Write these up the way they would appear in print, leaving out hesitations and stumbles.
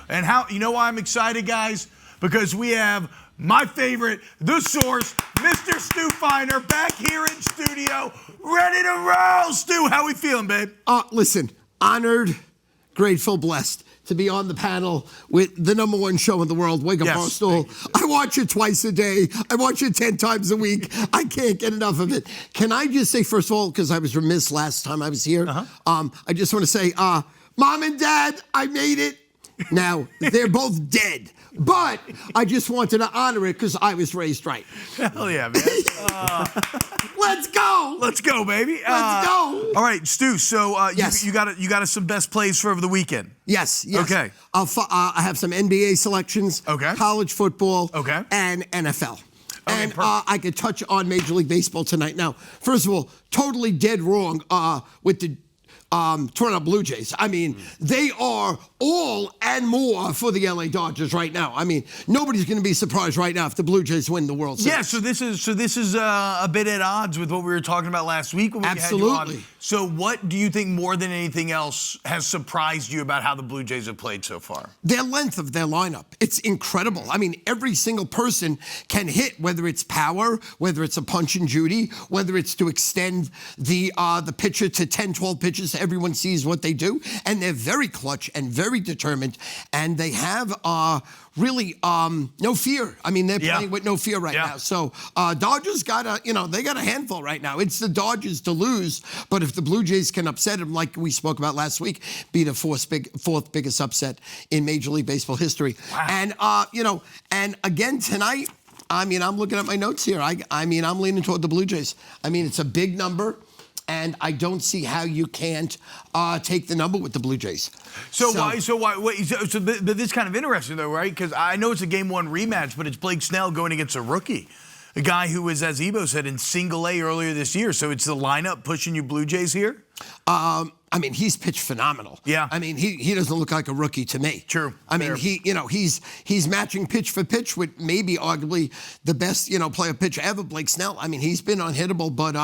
And you know why I'm excited, guys? Because we have my favorite, the source, Mr. Stu Feiner, back here in studio, ready to roll. Stu, how we feeling, babe? Listen, honored, grateful, blessed to be on the panel with the #1 show in the world, Wake Up Barstool. I watch it twice a day. I watch it 10 times a week. I can't get enough of it. Can I just say, first of all, because I was remiss last time I was here, I just want to say, Mom and Dad, I made it. Now, they're both dead. But I just wanted to honor it because I was raised right. Hell yeah, man. Let's go. Let's go, baby. Let's go. All right, Stu, so yes. you got us some best plays for over the weekend. Yes. Okay. I have some NBA selections, okay, college football, okay, and NFL. Okay, and I could touch on Major League Baseball tonight. Now, first of all, totally dead wrong with the Toronto Blue Jays. I mean, they are all and more for the LA Dodgers right now. I mean, nobody's going to be surprised right now if the Blue Jays win the World Series. Yeah, so this is a bit at odds with what we were talking about last week when we Absolutely. had you on. So what do you think more than anything else has surprised you about how the Blue Jays have played so far? Their length of their lineup. It's incredible. I mean, every single person can hit, whether it's power, whether it's a punch and Judy, whether it's to extend the pitcher to 10, 12 pitches. Everyone sees what they do, and they're very clutch and very determined, and they have really no fear. I mean, they're playing with no fear right now. So Dodgers got they got a handful right now. It's the Dodgers to lose, but if the Blue Jays can upset them, like we spoke about last week, be the fourth biggest upset in Major League Baseball history. Wow. And and again tonight, I mean, I'm looking at my notes here. I mean, I'm leaning toward the Blue Jays. I mean, it's a big number. And I don't see how you can't take the number with the Blue Jays. So this is kind of interesting, though, right? Because I know it's a Game 1 rematch, but it's Blake Snell going against a rookie. A guy who was, as Ebo said, in single A earlier this year. So it's the lineup pushing you Blue Jays here? I mean, he's pitched phenomenal. Yeah. I mean, he doesn't look like a rookie to me. True. I mean, he's matching pitch for pitch with maybe arguably the best, player pitcher ever, Blake Snell. I mean, he's been unhittable, but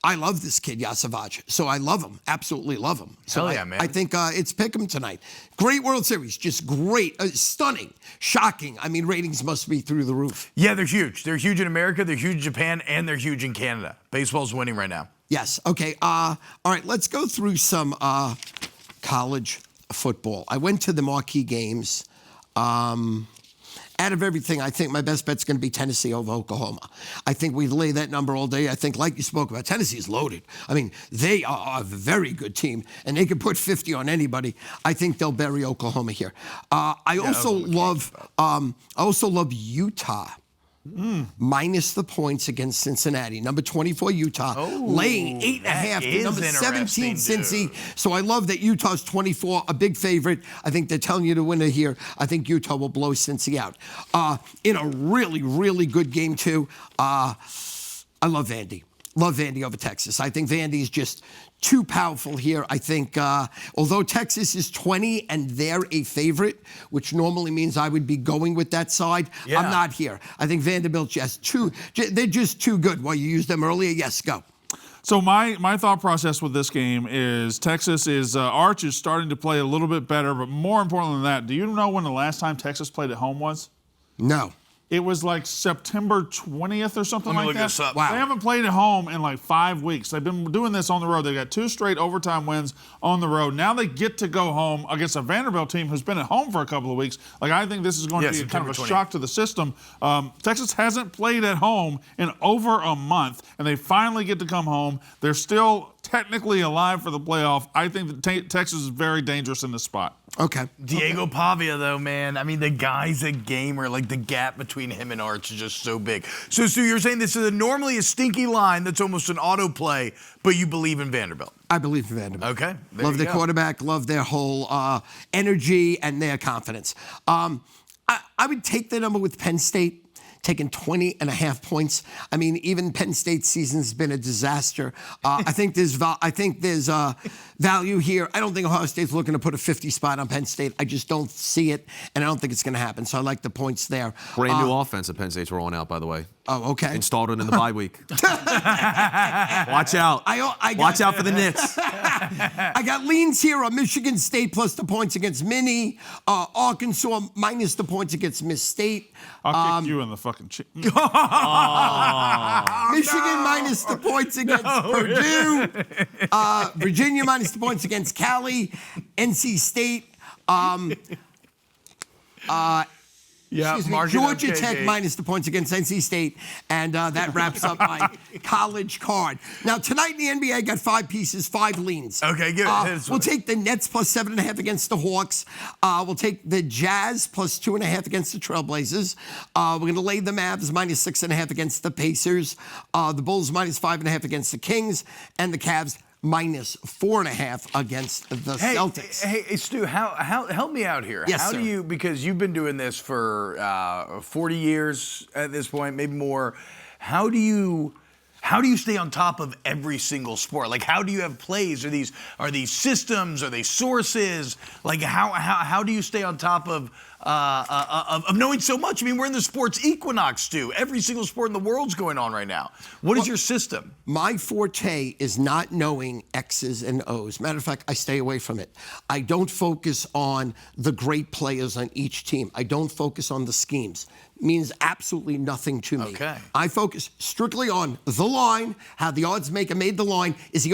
I love this kid, Yasavage. So I love him, absolutely love him. So Hell yeah, man. I think it's Pick'em tonight. Great World Series, just great, stunning, shocking. I mean, ratings must be through the roof. Yeah, they're huge. They're huge in America, they're huge in Japan, and they're huge in Canada. Baseball's winning right now. Yes, okay. All right, let's go through some college football. I went to the marquee games. Out of everything, I think my best bet's going to be Tennessee over Oklahoma. I think we lay that number all day. I think, like you spoke about, Tennessee is loaded. I mean, they are a very good team, and they can put 50 on anybody. I think they'll bury Oklahoma here. I also love Utah. Minus the points against Cincinnati. Number 24, Utah, laying 8.5 to number 17, Cincy. So I love that Utah's 24, a big favorite. I think they're telling you to win it here. I think Utah will blow Cincy out. In a really, really good game, too, I love Vandy. Love Vandy over Texas. I think Vandy is just too powerful here. I think, although Texas is 20 and they're a favorite, which normally means I would be going with that side, I'm not here. I think Vanderbilt they're just too good. Well, you used them earlier. Yes, go. So my thought process with this game is Texas is, Arch is starting to play a little bit better, but more important than that, do you know when the last time Texas played at home was? No. It was like September 20th or something like that. Let me look this up. Wow. They haven't played at home in like 5 weeks. They've been doing this on the road. They got 2 straight overtime wins on the road. Now they get to go home against a Vanderbilt team who's been at home for a couple of weeks. Like, I think this is going to be kind of a shock to the system. Texas hasn't played at home in over a month, and they finally get to come home. They're still technically alive for the playoff. I think that Texas is very dangerous in this spot. Okay. Diego Pavia, though, man. I mean, the guy's a gamer. Like, the gap between him and Arch is just so big. So, Stu, you're saying this is normally a stinky line that's almost an autoplay, but you believe in Vanderbilt? I believe in Vanderbilt. Okay. Love their quarterback, love their whole energy and their confidence. I would take the number with Penn State. Taking 20.5 points. I mean, even Penn State's season's been a disaster. I think there's value here. I don't think Ohio State's looking to put a 50 spot on Penn State. I just don't see it, and I don't think it's going to happen. So I like the points there. Brand new offense at Penn State's rolling out, by the way. Oh, okay. Installed it in the bye week. Watch out. Watch out for the nits. I got leans here on Michigan State plus the points against Minnie. Arkansas minus the points against Miss State. I'll kick you in the fucking cheek. Michigan minus the points against Purdue. Virginia minus the points against Cali. NC State. Georgia Tech minus the points against NC State, and that wraps up my college card. Now, tonight in the NBA, I got 5 pieces, 5 leans. Okay, good. We'll take the Nets plus 7.5 against the Hawks. We'll take the Jazz plus 2.5 against the Trailblazers. We're going to lay the Mavs minus 6.5 against the Pacers. The Bulls minus 5.5 against the Kings, and the Cavs minus 4.5 against the Celtics. Hey, Stu, how help me out here. Yes, how sir. do you, because you've been doing this for 40 years at this point, maybe more. How do you stay on top of every single sport? Like, how do you have plays? Are these systems? Are they sources? Like, how do you stay on top of knowing so much? I mean, we're in the sports equinox, Stu. Every single sport in the world's going on right now. What is your system? My forte is not knowing X's and O's. Matter of fact, I stay away from it. I don't focus on the great players on each team. I don't focus on the schemes. Means absolutely nothing to me. Okay. I focus strictly on the line, how the odds maker made the line. Is the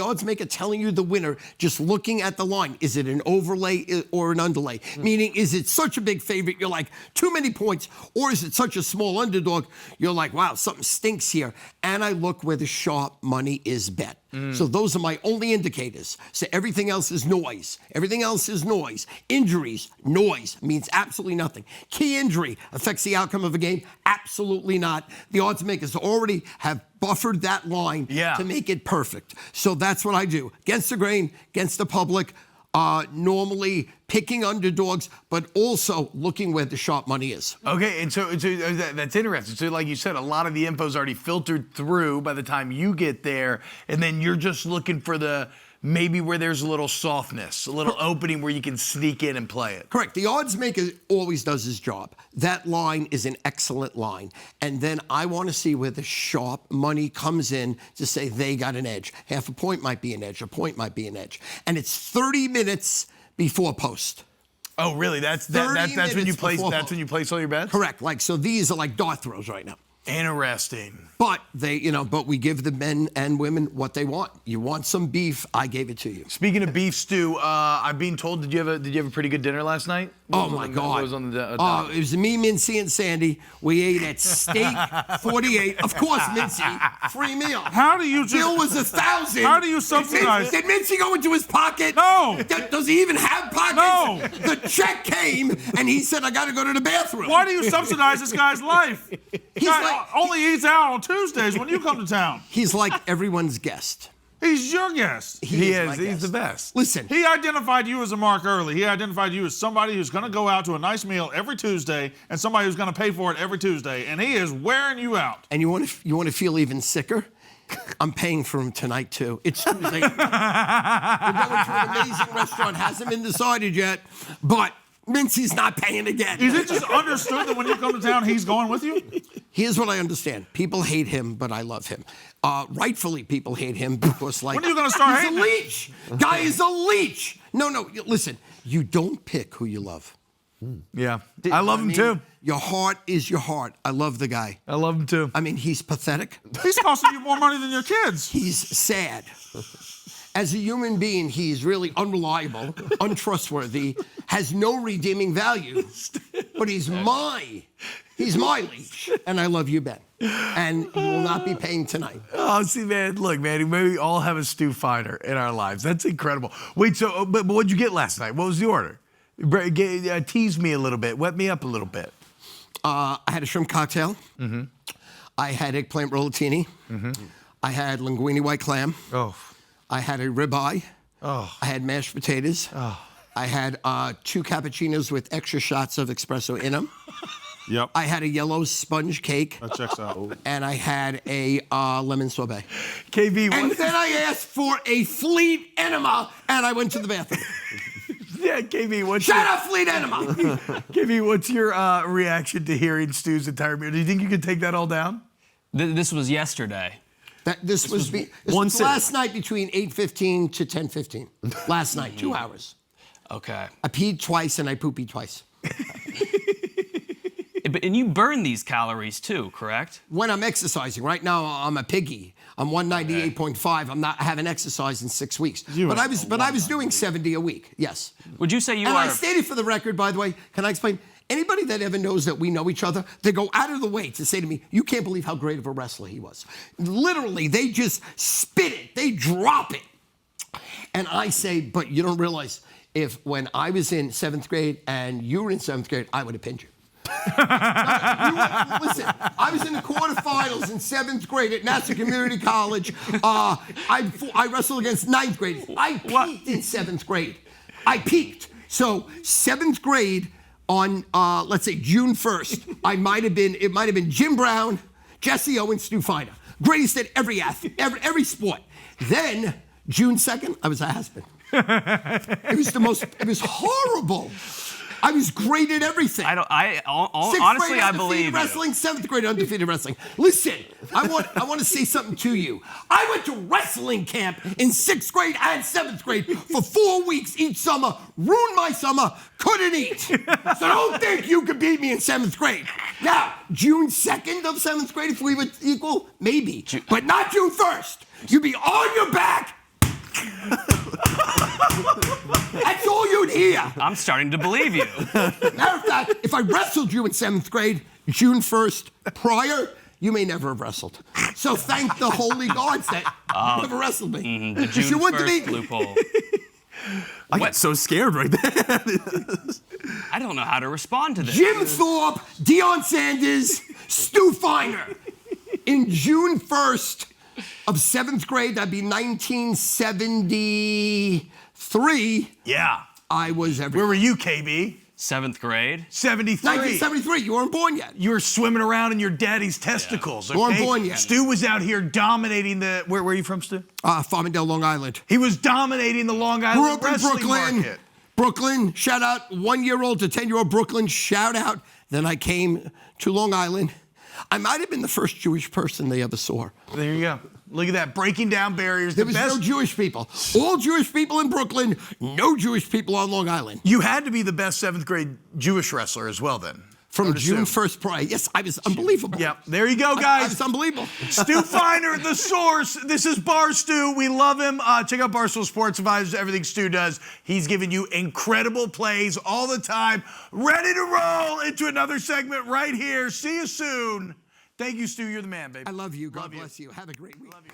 odds maker telling you the winner just looking at the line? Is it an overlay or an underlay? Meaning, is it such a big favorite, you're like, too many points, or is it such a small underdog, you're like, wow, something stinks here. And I look where the sharp money is bet. So those are my only indicators. So everything else is noise. Everything else is noise. Injuries, noise, means absolutely nothing. Key injury affects the outcome of a game? Absolutely not. The odds makers already have buffered that line to make it perfect. So that's what I do. Against the grain, against the public, normally picking underdogs, but also looking where the sharp money is. Okay, and so that's interesting. So like you said, a lot of the info's already filtered through by the time you get there, and then you're just looking for the maybe where there's a little softness, a little opening where you can sneak in and play it. Correct. The odds maker always does his job. That line is an excellent line. And then I want to see where the sharp money comes in to say they got an edge. Half a point might be an edge. A point might be an edge. And it's 30 minutes before post. Oh, really? That's when you place. That's when you place all your bets. Correct. Like, so these are like dart throws right now. Interesting. But but we give the men and women what they want. You want some beef? I gave it to you. Speaking of beef, Stu, I've been told. Did you have a pretty good dinner last night? Oh my God! What was on the it was me, Mincy, and Sandy. We ate at Steak 48. Of course, Mincy, free meal. How do you just? Bill was 1,000. How do you subsidize? Did Mincy go into his pocket? No. Does he even have pockets? No. The check came, and he said, "I got to go to the bathroom." Why do you subsidize this guy's life? He's Guy only eats out on Tuesdays when you come to town. He's like everyone's guest. He's your guest. He is. He's the best. Listen. He identified you as a mark early. He identified you as somebody who's going to go out to a nice meal every Tuesday and somebody who's going to pay for it every Tuesday. And he is wearing you out. And you want to feel even sicker? I'm paying for him tonight, too. It's Tuesday. We're going to an amazing restaurant. Hasn't been decided yet, but Mincy's not paying again. Is it just understood that when you come to town, he's going with you? Here's what I understand. People hate him, but I love him. Rightfully, people hate him because, like, when are you going to start hating? He's a leech. Guy is a leech. No, listen. You don't pick who you love. Yeah, I love him too. Your heart is your heart. I love the guy. I love him too. I mean, he's pathetic. He's costing you more money than your kids. He's sad. As a human being, he's really unreliable, untrustworthy, has no redeeming value. But he's my leech, and I love you, Ben. And you will not be paying tonight. Oh, see, man, look, man, we all have a Stu Feiner in our lives. That's incredible. Wait, so, but what'd you get last night? What was the order? Tease me a little bit. Wet me up a little bit. I had a shrimp cocktail. Mm-hmm. I had eggplant rollatini. Mm-hmm. I had linguine white clam. Oh. I had a ribeye. Oh. I had mashed potatoes. Oh. I had 2 cappuccinos with extra shots of espresso in them. Yep. I had a yellow sponge cake. That checks out. And I had a lemon sorbet. KB, and then I asked for a fleet enema, and I went to the bathroom. Yeah, KB, what's Shout out Fleet Enema. KB, what's your reaction to hearing Stu's entire meal? Do you think you could take that all down? This was yesterday. This was last night between 8:15 to 10:15. Last night, 2 hours. Okay. I peed twice and I pooped twice. And you burn these calories too, correct? When I'm exercising. Right now, I'm a piggy. I'm 198.5. I haven't exercised in 6 weeks. But I was doing 70 a week. Yes. Would you say you and are? I stated for the record, by the way. Can I explain? Anybody that ever knows that we know each other, they go out of the way to say to me, "You can't believe how great of a wrestler he was." Literally, they just spit it. They drop it. And I say, "But you don't realize, when I was in 7th grade and you were in 7th grade, I would have pinned you." Listen, I was in the quarterfinals in 7th grade at Nassau Community College. I wrestled against 9th graders. I peaked in 7th grade. I peaked. So 7th grade on, let's say, June 1st, it might have been Jim Brown, Jesse Owens, Stu Feiner. Greatest at every sport. Then, June 2nd, I was a has-been. It was horrible. I was great at everything. Honestly, I believe you. Wrestling, 7th grade undefeated wrestling. Listen, I want to say something to you. I went to wrestling camp in 6th grade and 7th grade for 4 weeks each summer. Ruined my summer. Couldn't eat. So don't think you could beat me in 7th grade. Now, June 2nd of 7th grade, if we were equal, maybe. But not June 1st. You'd be on your back. That's all you'd hear. I'm starting to believe you. Matter of fact, if I wrestled you in 7th grade, June 1st prior, you may never have wrestled. So thank the holy gods that you never wrestled me. The June 1st loophole. I got so scared right there. I don't know how to respond to this. Jim Thorpe, Deion Sanders, Stu Feiner. In June 1st of 7th grade, that'd be 1973. Yeah. I was everywhere. Where were you, KB? 7th grade? 73. 1973. You weren't born yet. You were swimming around in your daddy's testicles. You weren't born yet. Stu was out here dominating the. Where are you from, Stu? Farmingdale, Long Island. He was dominating the Long Island Grew up in wrestling Brooklyn. market. Brooklyn, shout out 1-year-old to 10-year-old Brooklyn, shout out. Then I came to Long Island. I might have been the first Jewish person they ever saw. There you go. Look at that, breaking down barriers. There was no Jewish people. All Jewish people in Brooklyn, no Jewish people on Long Island. You had to be the best 7th grade Jewish wrestler as well then. From June 1st prior. Yes, I was unbelievable. Yep, there you go, guys. I was unbelievable. Stu Feiner, the source. This is Bar Stu. We love him. Check out Barstool Sports Advisors, everything Stu does. He's giving you incredible plays all the time. Ready to roll into another segment right here. See you soon. Thank you, Stu. You're the man, baby. I love you. God bless you. Have a great week. Love you.